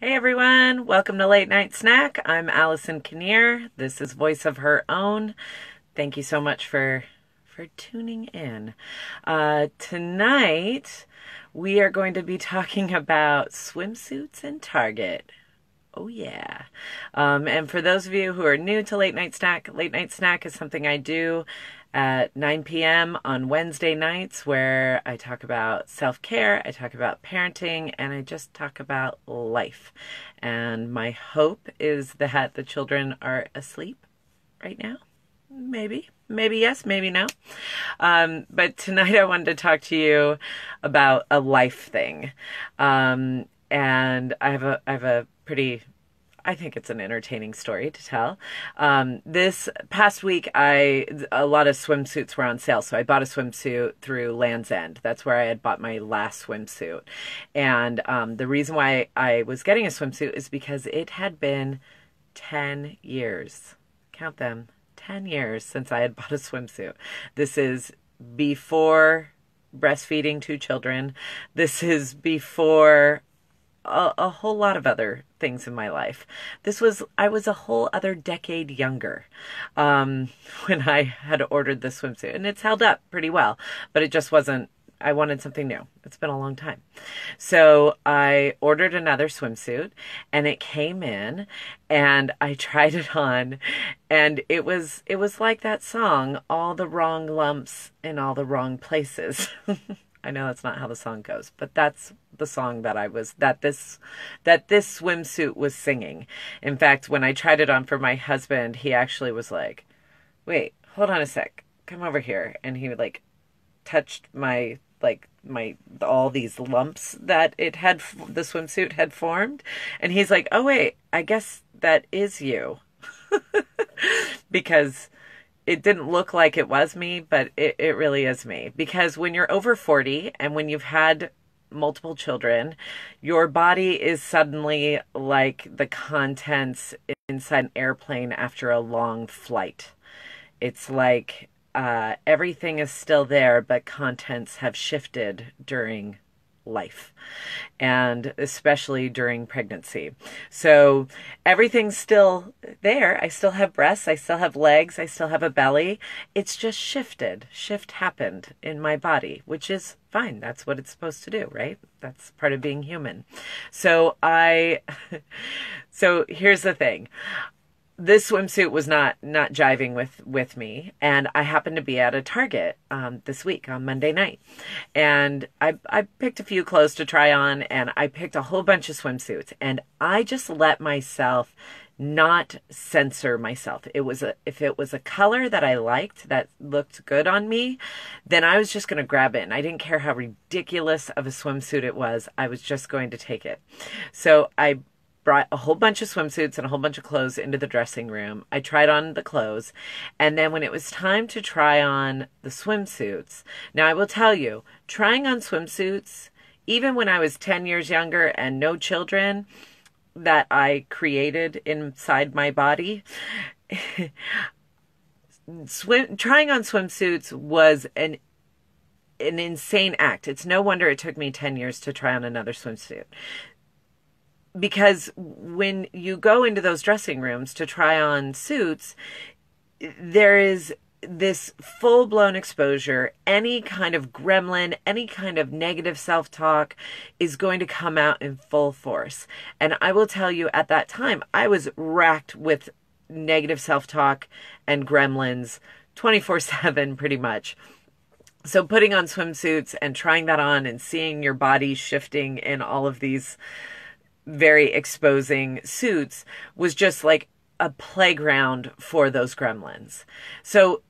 Hey everyone, welcome to Late Night Snack. I'm Allison Kinnear. This is Voice of Her Own. Thank you so much for tuning in. Tonight we are going to be talking about swimsuits and Target. Oh yeah. And for those of you who are new to Late Night Snack is something I do at 9 p.m. on Wednesday nights where I talk about self-care, I talk about parenting, and I just talk about life. And my hope is that the children are asleep right now. Maybe yes, maybe no. But tonight I wanted to talk to you about a life thing. And I have a pretty, I think it's an entertaining story to tell. This past week, a lot of swimsuits were on sale, so I bought a swimsuit through Land's End. That's where I had bought my last swimsuit. And the reason why I was getting a swimsuit is because it had been 10 years. Count them. 10 years since I had bought a swimsuit. This is before breastfeeding 2 children. This is before a whole lot of other things in my life. I was a whole other decade younger when I had ordered this swimsuit, and it's held up pretty well, but it just wasn't. I wanted something new. It's been a long time. So I ordered another swimsuit and it came in and I tried it on, and it was like that song, all the wrong lumps in all the wrong places. I know that's not how the song goes, but that's the song that this swimsuit was singing. In fact, when I tried it on for my husband, he actually was like, "Wait, hold on a sec. Come over here." And he touched all these lumps that the swimsuit had formed. And he's like, "Oh wait, I guess that is you." Because it didn't look like it was me, but it really is me. Because when you're over 40 and when you've had multiple children, your body is suddenly like the contents inside an airplane after a long flight. It's like everything is still there, but contents have shifted during life, and especially during pregnancy. So everything's still there. I still have breasts, I still have legs, I still have a belly. It's just shifted. Shift happened in my body, which is fine. That's what it's supposed to do, right? That's part of being human. So so here's the thing. This swimsuit was not jiving with me, and I happened to be at a Target this week on Monday night, and I picked a few clothes to try on, and I picked a whole bunch of swimsuits, and I just let myself not censor myself. If it was a color that I liked that looked good on me, then I was just going to grab it, and I didn't care how ridiculous of a swimsuit it was. I was just going to take it. So I brought a whole bunch of swimsuits and a whole bunch of clothes into the dressing room. I tried on the clothes, and then when it was time to try on the swimsuits, now I will tell you, trying on swimsuits, even when I was 10 years younger and no children that I created inside my body, trying on swimsuits was an insane act. It's no wonder it took me 10 years to try on another swimsuit. Because when you go into those dressing rooms to try on suits, there is this full-blown exposure. Any kind of gremlin, any kind of negative self-talk is going to come out in full force. And I will tell you, at that time, I was racked with negative self-talk and gremlins 24/7 pretty much. So putting on swimsuits and trying that on and seeing your body shifting in all of these very exposing suits was just like a playground for those gremlins. So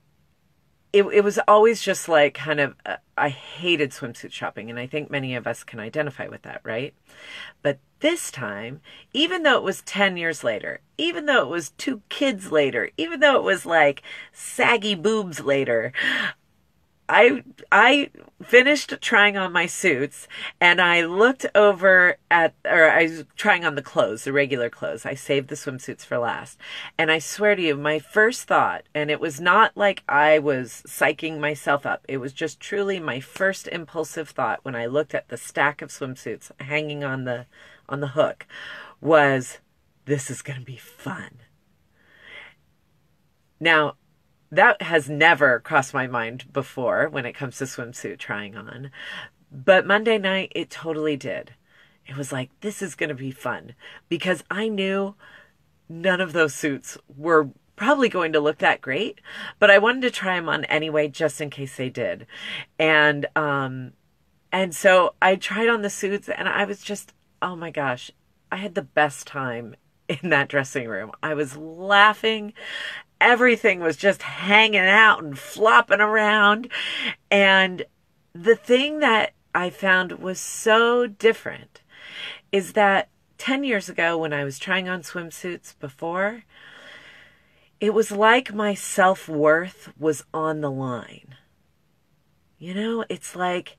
it was always just like kind of, I hated swimsuit shopping, and I think many of us can identify with that, right? But this time, even though it was 10 years later, even though it was 2 kids later, even though it was like saggy boobs later, I finished trying on my suits, and I looked over I was trying on the clothes, the regular clothes. I saved the swimsuits for last. And I swear to you, my first thought, and it was not like I was psyching myself up. It was just truly my first impulsive thought when I looked at the stack of swimsuits hanging on the on the hook was, this is going to be fun. Now, that has never crossed my mind before when it comes to swimsuit trying on. But Monday night, it totally did. It was like, this is going to be fun. Because I knew none of those suits were probably going to look that great. But I wanted to try them on anyway, just in case they did. And so I tried on the suits, and I was just, oh my gosh, I had the best time in that dressing room. I was laughing. Everything was just hanging out and flopping around. And the thing that I found was so different is that 10 years ago when I was trying on swimsuits before, it was like my self-worth was on the line. You know, it's like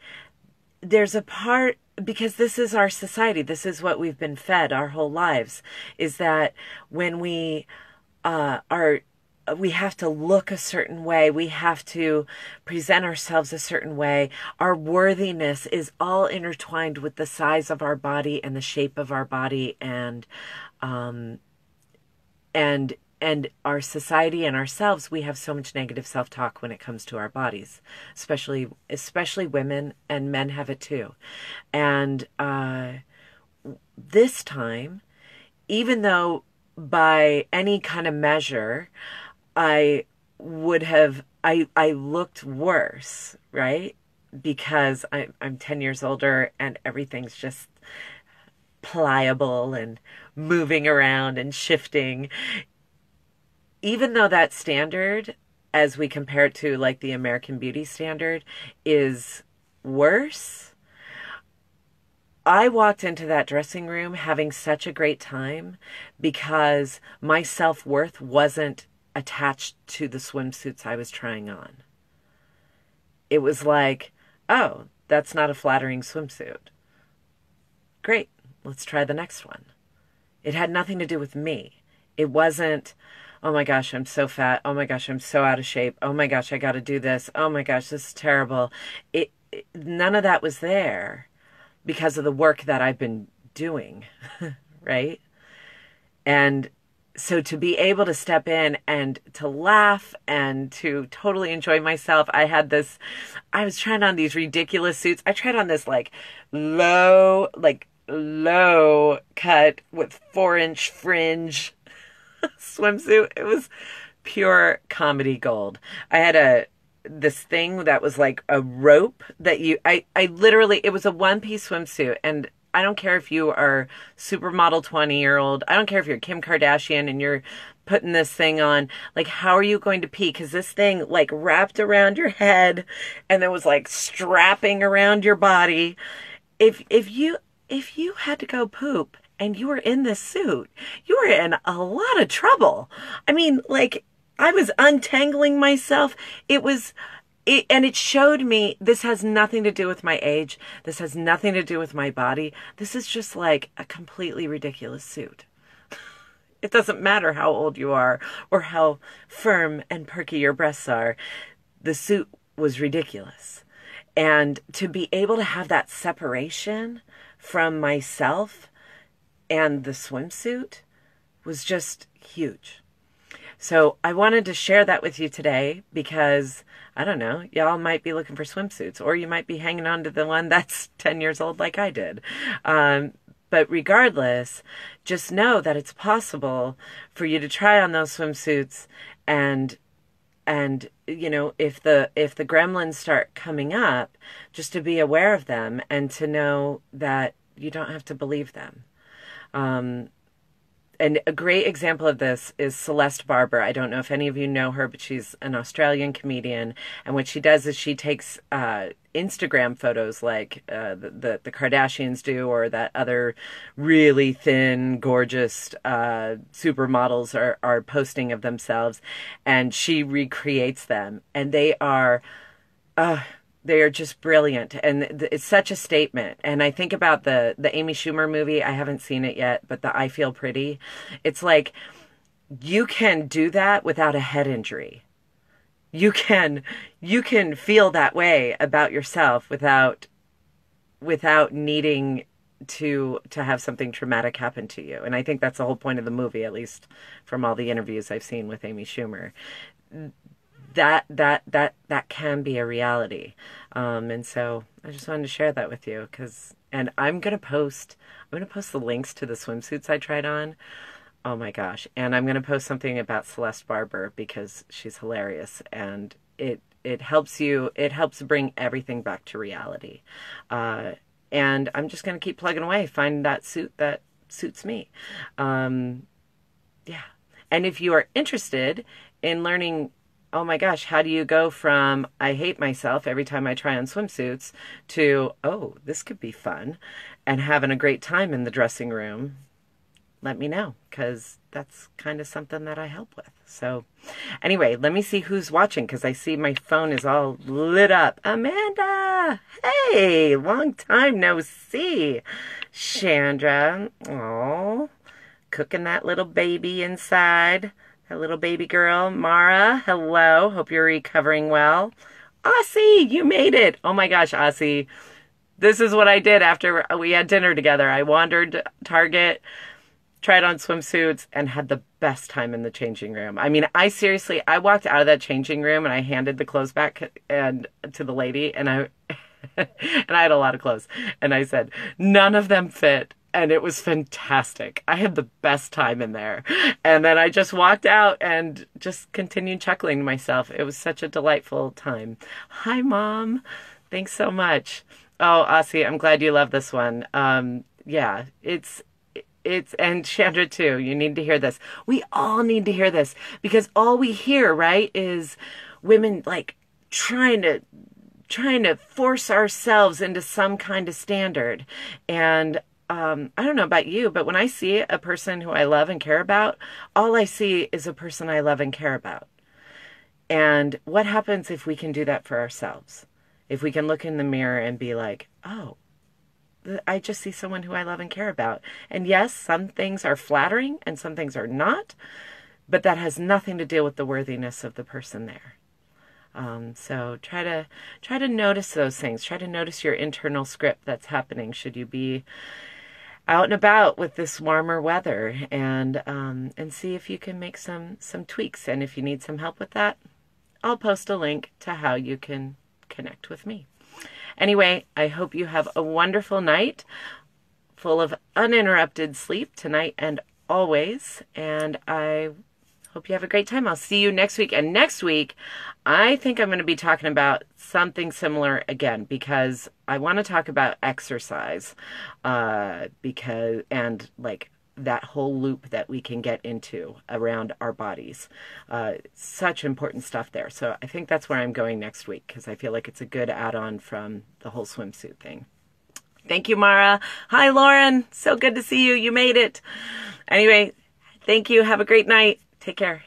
there's a part, because this is our society, this is what we've been fed our whole lives, is that when we we have to look a certain way. We have to present ourselves a certain way. Our worthiness is all intertwined with the size of our body and the shape of our body, and our society and ourselves. We have so much negative self-talk when it comes to our bodies, especially women, and men have it too. And this time, even though by any kind of measure, I looked worse, right? Because I'm 10 years older and everything's just pliable and moving around and shifting. Even though that standard, as we compare it to like the American Beauty standard, is worse, I walked into that dressing room having such a great time because my self-worth wasn't attached to the swimsuits I was trying on. It was like, oh, that's not a flattering swimsuit. Great, let's try the next one. It had nothing to do with me. It wasn't, oh my gosh, I'm so fat. Oh my gosh, I'm so out of shape. Oh my gosh, I got to do this. Oh my gosh, this is terrible. None of that was there because of the work that I've been doing, right? And so to be able to step in and to laugh and to totally enjoy myself, I was trying on these ridiculous suits. I tried on this low cut with 4-inch fringe swimsuit. It was pure comedy gold. I had this thing that was like a rope that I literally, it was a one-piece swimsuit, and I don't care if you are supermodel 20-year-old. I don't care if you're Kim Kardashian and you're putting this thing on. Like, how are you going to pee? Because this thing like wrapped around your head and then was like strapping around your body. If you had to go poop and you were in this suit, you were in a lot of trouble. I mean, like, I was untangling myself. And it showed me this has nothing to do with my age. This has nothing to do with my body. This is just like a completely ridiculous suit. It doesn't matter how old you are or how firm and perky your breasts are. The suit was ridiculous. And to be able to have that separation from myself and the swimsuit was just huge. So I wanted to share that with you today because, I don't know, y'all might be looking for swimsuits, or you might be hanging on to the one that's 10 years old like I did. But regardless, just know that it's possible for you to try on those swimsuits, and you know, if the gremlins start coming up, just to be aware of them and to know that you don't have to believe them. And a great example of this is Celeste Barber. I don't know if any of you know her, but she's an Australian comedian. And what she does is she takes Instagram photos like the Kardashians do, or that other really thin, gorgeous supermodels are posting of themselves. And she recreates them. And they are just brilliant, and it's such a statement. And I think about the Amy Schumer movie. I haven't seen it yet, but the I Feel Pretty. It's like, you can do that without a head injury. You can feel that way about yourself without needing to have something traumatic happen to you. And I think that's the whole point of the movie, at least from all the interviews I've seen with Amy Schumer. That can be a reality. And so I just wanted to share that with you and I'm gonna post the links to the swimsuits I tried on. Oh my gosh. And I'm gonna post something about Celeste Barber because she's hilarious, and it helps bring everything back to reality. And I'm just gonna keep plugging away, find that suit that suits me. Yeah. And if you are interested in learning, oh my gosh, how do you go from I hate myself every time I try on swimsuits to, oh, this could be fun, and having a great time in the dressing room, let me know, because that's kind of something that I help with. So anyway, let me see who's watching, because I see my phone is all lit up. Amanda! Hey, long time no see. Chandra, oh, cooking that little baby inside. That little baby girl. Mara, hello. Hope you're recovering well. Aussie, you made it. Oh my gosh, Aussie. This is what I did after we had dinner together. I wandered Target, tried on swimsuits, and had the best time in the changing room. I mean, I walked out of that changing room and I handed the clothes back to the lady, and I had a lot of clothes. And I said, none of them fit. And it was fantastic. I had the best time in there. And then I just walked out and just continued chuckling to myself. It was such a delightful time. Hi, Mom. Thanks so much. Oh, Aussie, I'm glad you love this one. Yeah, and Chandra too. You need to hear this. We all need to hear this, because all we hear, right, is women like trying to force ourselves into some kind of standard. And I don't know about you, but when I see a person who I love and care about, all I see is a person I love and care about. And what happens if we can do that for ourselves? If we can look in the mirror and be like, oh, I just see someone who I love and care about. And yes, some things are flattering and some things are not, but that has nothing to do with the worthiness of the person there. So try to notice those things. Try to notice your internal script that's happening should you be out and about with this warmer weather, and see if you can make some tweaks. And if you need some help with that, I'll post a link to how you can connect with me. Anyway, I hope you have a wonderful night full of uninterrupted sleep tonight and always. And I hope you have a great time. I'll see you next week. And next week, I think I'm going to be talking about something similar again, because I want to talk about exercise, and like that whole loop that we can get into around our bodies. Such important stuff there. So I think that's where I'm going next week, because I feel like it's a good add-on from the whole swimsuit thing. Thank you, Mara. Hi, Lauren. So good to see you. You made it. Anyway, thank you. Have a great night. Take care.